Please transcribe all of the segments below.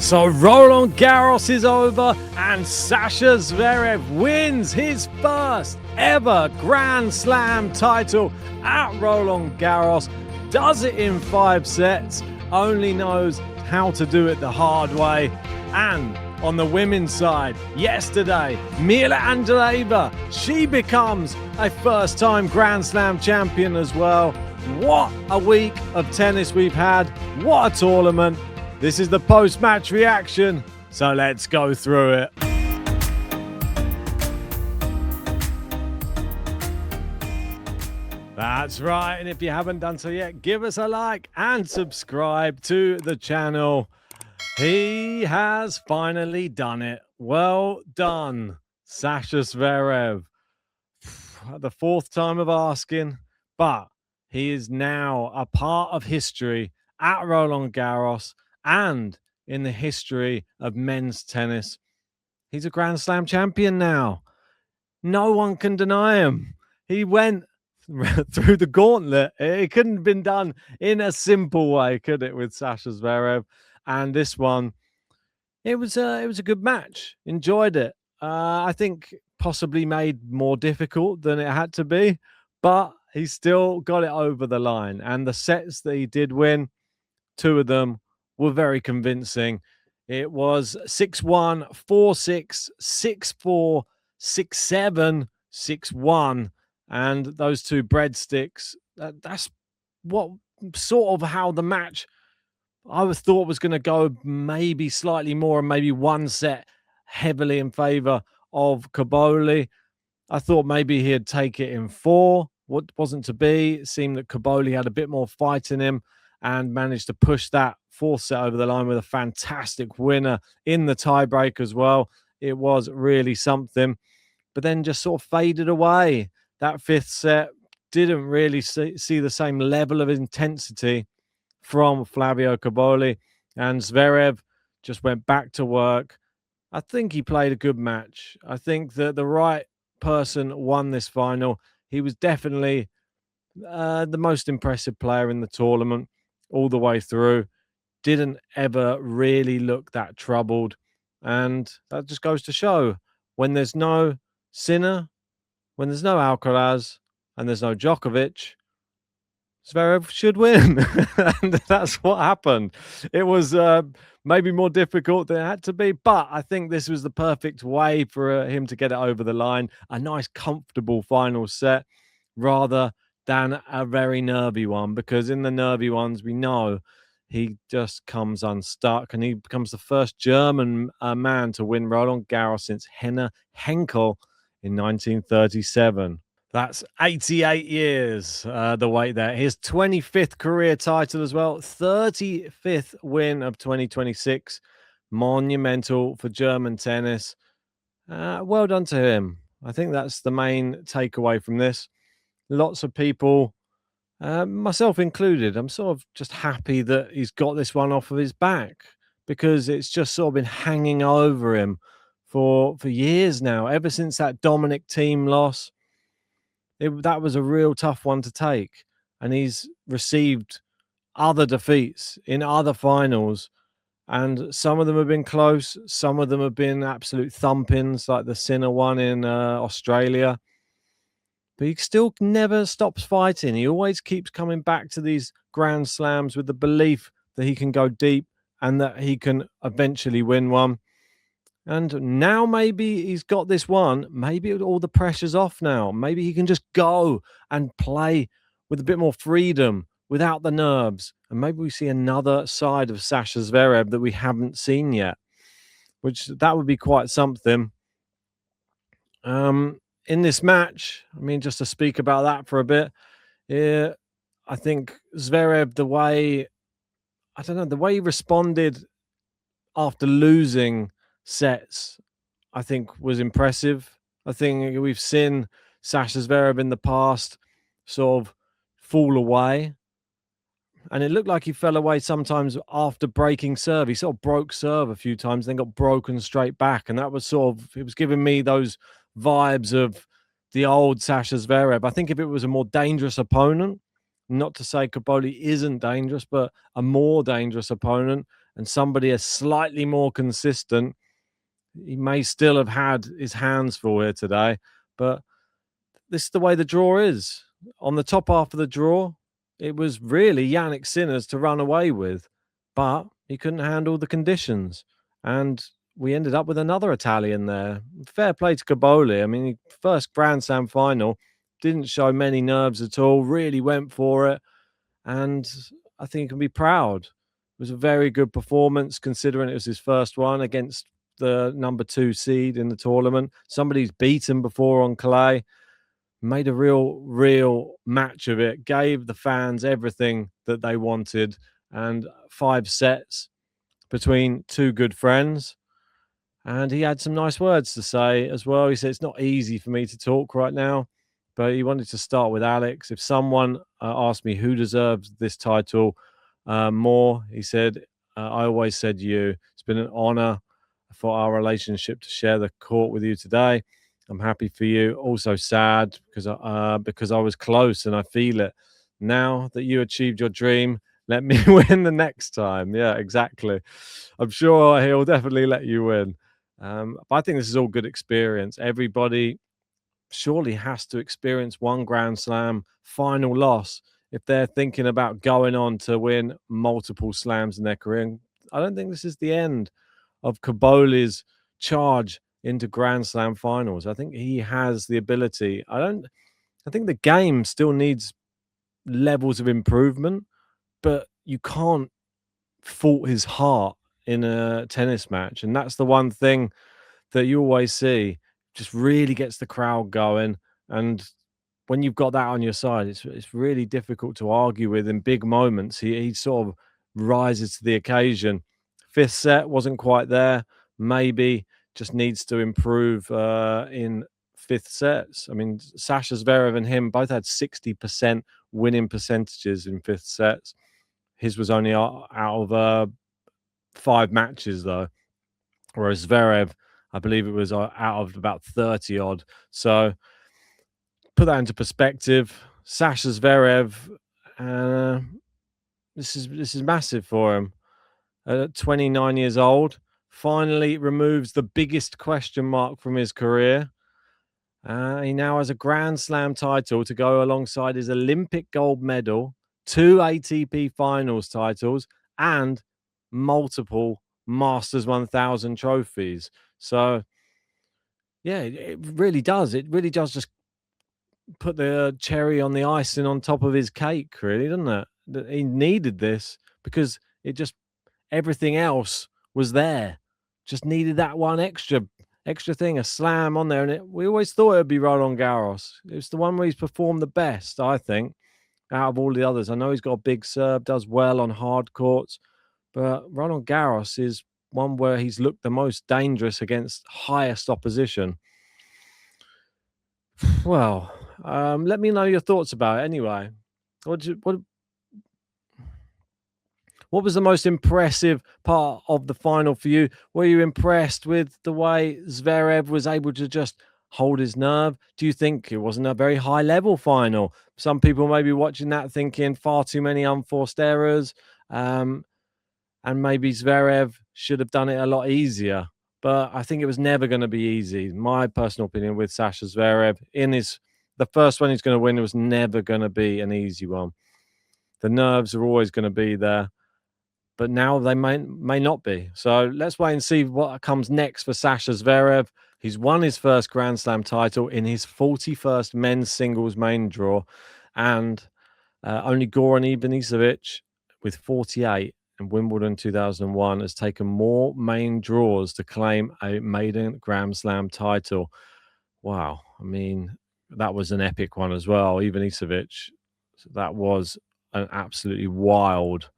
So Roland Garros is over and Sasha Zverev wins his first ever Grand Slam title at Roland Garros. Does it in 5 sets, only knows how to do it the hard way. And on the women's side, yesterday, Mirra Andreeva, she becomes a first-time Grand Slam champion as well. What a week of tennis we've had. What a tournament. This is the post-match reaction, so let's go through it. That's right, and if you haven't done so yet, give us a like and subscribe to the channel. He has finally done it. Well done, Sasha Zverev. The 4th time of asking, but he is now a part of history at Roland Garros and in the history of men's tennis. He's a Grand Slam champion now. No one can deny him. He went through the gauntlet. It couldn't have been done in a simple way, could it, with Sasha Zverev? And this one, it was a good match. Enjoyed it. I think possibly made more difficult than it had to be, but he still got it over the line. And the sets that he did win, 2 of them were very convincing. It was 6-1, 4-6, 6-4, 6-7, 6-1. And those 2 breadsticks, that's what sort of how the match I thought was going to go, maybe slightly more and maybe 1 set heavily in favor of Cobolli. I thought maybe he'd take it in 4. What wasn't to be. It seemed that Cobolli had a bit more fight in him and managed to push that 4th set over the line with a fantastic winner in the tiebreak as well. It was really something, but then just sort of faded away. That 5th set didn't really see the same level of intensity from Flavio Cobolli, and Zverev just went back to work. I think he played a good match. I think that the right person won this final. He was definitely the most impressive player in the tournament all the way through. Didn't ever really look that troubled. And that just goes to show, when there's no Sinner, when there's no Alcaraz, and there's no Djokovic, Zverev should win. And that's what happened. It was maybe more difficult than it had to be, but I think this was the perfect way for him to get it over the line. A nice, comfortable final set rather than a very nervy one, because in the nervy ones, we know he just comes unstuck, and he becomes the first German man to win Roland Garros since Henkel in 1937. That's 88 years, the wait there. His 25th career title as well. 35th win of 2026. Monumental for German tennis. Well done to him. I think that's the main takeaway from this. Lots of people, myself included, I'm sort of just happy that he's got this one off of his back, because it's just sort of been hanging over him for years now, ever since that Dominic Thiem loss. That was a real tough one to take, and he's received other defeats in other finals, and some of them have been close, some of them have been absolute thumpings, like the Sinner one in Australia. But he still never stops fighting. He always keeps coming back to these Grand Slams with the belief that he can go deep and that he can eventually win one. And now maybe he's got this one. Maybe all the pressure's off now. Maybe he can just go and play with a bit more freedom without the nerves. And maybe we see another side of Sasha Zverev that we haven't seen yet, which that would be quite something. In this match, I mean, just to speak about that for a bit, I think Zverev, the way he responded after losing sets, I think was impressive. I think we've seen Sasha Zverev in the past sort of fall away, and it looked like he fell away sometimes after breaking serve. He sort of broke serve a few times, then got broken straight back, and that was it was giving me those vibes of the old Sasha Zverev. I think if it was a more dangerous opponent, not to say Cobolli isn't dangerous, but a more dangerous opponent, and somebody is slightly more consistent, he may still have had his hands full here today. But this is the way the draw is. On the top half of the draw, it was really Yannick Sinner's to run away with, but he couldn't handle the conditions. And we ended up with another Italian there. Fair play to Caboli. I mean, first Grand Slam final, didn't show many nerves at all, really went for it. And I think he can be proud. It was a very good performance considering it was his first one against the number 2 seed in the tournament. Somebody's beaten before on clay. Made a real match of it, gave the fans everything that they wanted, and 5 sets between 2 good friends. And he had some nice words to say as well. He said, it's not easy for me to talk right now, but he wanted to start with Alex. If someone asked me who deserves this title more, he said, I always said you. It's been an honor for our relationship to share the court with you today. I'm happy for you. Also sad because I was close and I feel it. Now that you achieved your dream, let me win the next time. Yeah, exactly. I'm sure he'll definitely let you win. But I think this is all good experience. Everybody surely has to experience one Grand Slam final loss if they're thinking about going on to win multiple slams in their career. And I don't think this is the end of Caboli's charge into Grand Slam finals. I think he has the ability. I think the game still needs levels of improvement, but you can't fault his heart in a tennis match. And that's the one thing that you always see, just really gets the crowd going. And when you've got that on your side, it's really difficult to argue with in big moments. He sort of rises to the occasion. 5th set wasn't quite there. Maybe just needs to improve in 5th sets. I mean, Sasha Zverev and him both had 60% winning percentages in 5th sets. His was only out of 5 matches though, whereas Zverev, I believe it was out of about 30 odd. So put that into perspective. Sasha Zverev, this is massive for him. At 29 years old, finally removes the biggest question mark from his career. He now has a Grand Slam title to go alongside his Olympic gold medal, 2 ATP finals titles, and multiple Masters 1000 trophies. So, yeah, it really does. It really does just put the cherry on the icing on top of his cake, really, doesn't it? He needed this because everything else was there. Just needed that one extra thing, a slam on there. And we always thought it would be Roland Garros. It's the one where he's performed the best, I think, out of all the others. I know he's got a big serve, does well on hard courts, but Roland Garros is one where he's looked the most dangerous against highest opposition. Well, let me know your thoughts about it anyway. What was the most impressive part of the final for you? Were you impressed with the way Zverev was able to just hold his nerve? Do you think it wasn't a very high level final? Some people may be watching that thinking far too many unforced errors, and maybe Zverev should have done it a lot easier. But I think it was never going to be easy. My personal opinion with Sasha Zverev, the first one he's going to win, it was never going to be an easy one. The nerves are always going to be there, but now they may not be. So let's wait and see what comes next for Sasha Zverev. He's won his first Grand Slam title in his 41st men's singles main draw, and only Goran Ivanisevic with 48 in Wimbledon 2001 has taken more main draws to claim a maiden Grand Slam title. Wow. I mean, that was an epic one as well. Ivanisevic, that was an absolutely wild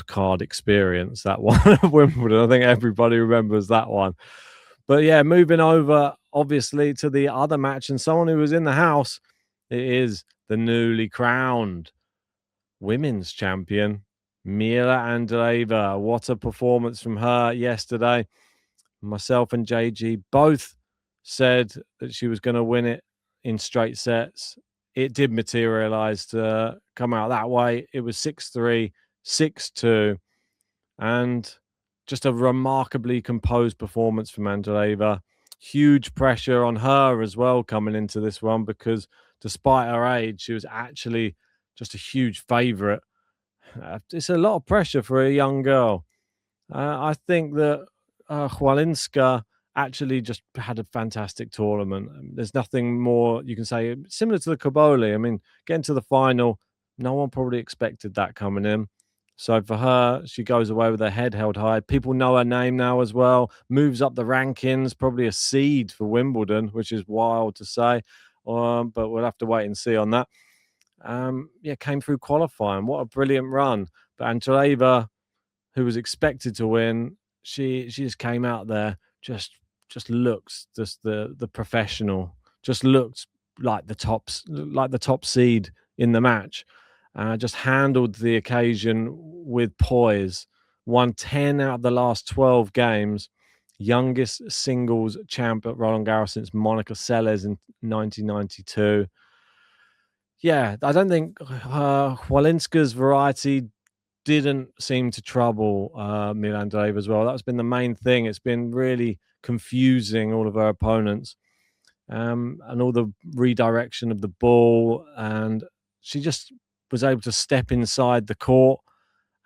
card experience, that one at Wimbledon. I think everybody remembers that one. But yeah, moving over obviously to the other match, and someone who was in the house, it is the newly crowned women's champion, Mirra Andreeva. What a performance from her yesterday. Myself and JG both said that she was going to win it in straight sets. It did materialize to come out that way. It was 6-3, 6-2. and just a remarkably composed performance from Andreeva. Huge pressure on her as well coming into this one, because despite her age, she was actually just a huge favourite. It's a lot of pressure for a young girl. I think that Chwalinska actually just had a fantastic tournament. There's nothing more you can say. Similar to the Kaboli, I mean, getting to the final, no one probably expected that coming in. So for her, she goes away with her head held high. People know her name now as well. Moves up the rankings, probably a seed for Wimbledon, which is wild to say. But we'll have to wait and see on that. Came through qualifying. What a brilliant run. But Andreeva, who was expected to win, she just came out there, just looks just the professional, just looked like the top seed in the match. Just handled the occasion with poise. Won 10 out of the last 12 games. Youngest singles champ at Roland Garros since Monica Seles in 1992. Yeah, I don't think Chwalinska's variety didn't seem to trouble Mirra Andreeva as well. That's been the main thing. It's been really confusing all of her opponents, and all the redirection of the ball. And she just was able to step inside the court,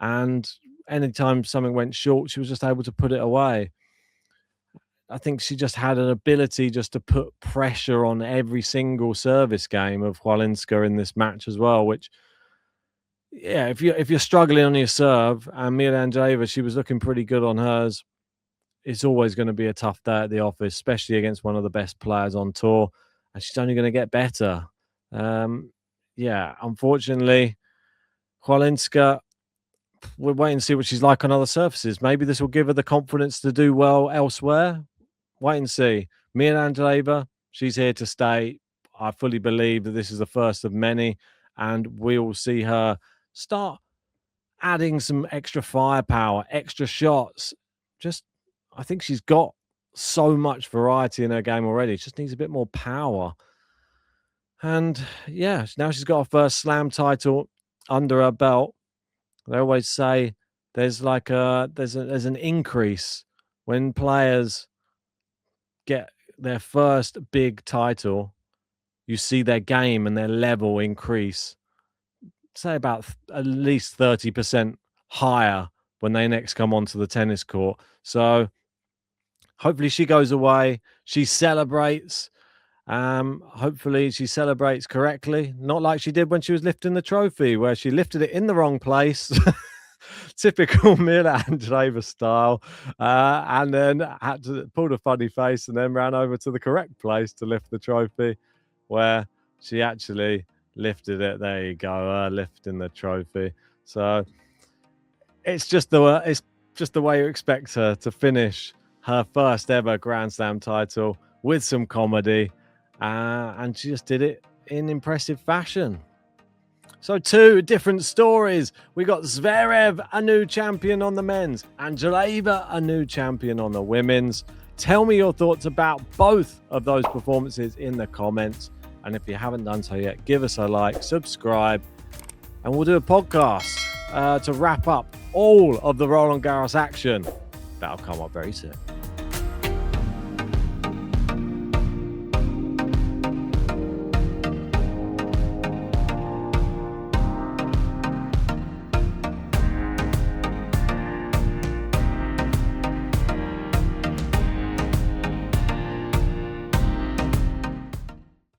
and anytime something went short, she was just able to put it away. I think she just had an ability just to put pressure on every single service game of Chwalinska in this match as well, which, yeah, if you're struggling on your serve, and Mirra Andreeva, she was looking pretty good on hers, it's always going to be a tough day at the office, especially against one of the best players on tour, and she's only going to get better. Unfortunately, Chwalinska, we'll wait and see what she's like on other surfaces. Maybe this will give her the confidence to do well elsewhere. Wait and see. Mirra Andreeva, she's here to stay. I fully believe that this is the first of many, and we will see her start adding some extra firepower, extra shots. I think she's got so much variety in her game already. She just needs a bit more power. And yeah, now she's got her first slam title under her belt. They always say there's an increase when players get their first big title. You see their game and their level increase, say about at least 30% higher when they next come onto the tennis court. So hopefully she goes away, she celebrates. Hopefully she celebrates correctly, not like she did when she was lifting the trophy, where she lifted it in the wrong place. Typical Mirra Andreeva style, and then had to pull a funny face and then ran over to the correct place to lift the trophy, where she actually lifted it. There you go, lifting the trophy. So it's just the way you expect her to finish her first ever Grand Slam title, with some comedy, and she just did it in impressive fashion. So 2 different stories. We got Zverev, a new champion on the men's, and Andreeva, a new champion on the women's. Tell me your thoughts about both of those performances in the comments. And if you haven't done so yet, give us a like, subscribe, and we'll do a podcast to wrap up all of the Roland Garros action. That'll come up very soon.